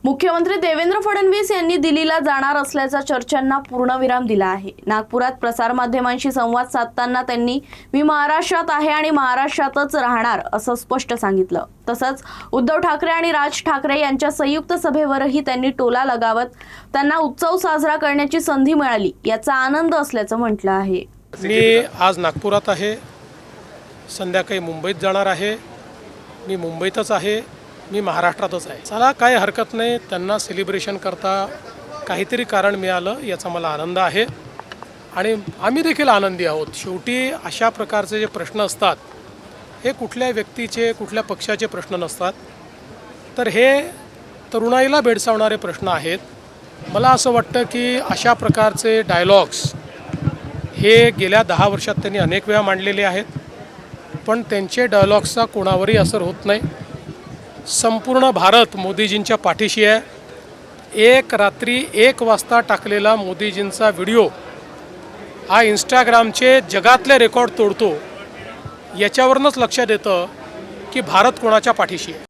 मुख्यमंत्री देवेंद्र फडणवीस यांनी दिल्लीला जाणार असल्याच्या चर्चांना पूर्णविराम दिला आहे। नागपुरात प्रसारमाध्यमांशी संवाद साधताना त्यांनी मी महाराष्ट्रात आहे आणि महाराष्ट्रातच राहणार असं स्पष्ट सांगितलं। तसंच उद्धव ठाकरे आणि राज ठाकरे यांच्या संयुक्त सभेवरही त्यांनी टोला लगावत त्यांना उत्सव साजरा करण्याची संधी मिळाली याचा आनंद असल्याचं म्हटलं आहे। मी आज नागपुरात आहे, संध्याकाळी मुंबईत जाणार आहे। मी मुंबईतच आहे, मी महाराष्ट्रातच आहे। चला काही हरकत नाही, त्यांना सेलिब्रेशन करता काहीतरी कारण मिळालं याचा मला आनंद आहे आणि आम्ही देखील आनंदी आहोत। शेवटी अशा प्रकारचे जे प्रश्न असतात हे कुठल्या व्यक्तीचे कुठल्या पक्षाचे प्रश्न नसतात, तर हे तरुणाईला भेडसावणारे प्रश्न आहेत। मला असं वाटतं की अशा प्रकारचे डायलॉग्स हे गेल्या 10 वर्षात त्यांनी अनेक वेळा मांडलेले आहेत, पण त्यांचे डायलॉग्सचा कोणावरही असर होत नाही। संपूर्ण भारत मोदीजींच्या पाठीशी आहे। एक रात्री 1 वाजता टाकलेला मोदीजींचा व्हिडिओ हा इंस्टाग्रामचे जगातले रेकॉर्ड तोडतो, याच्यावरूनच लक्षात येतं की भारत कोणाच्या पाठीशी आहे।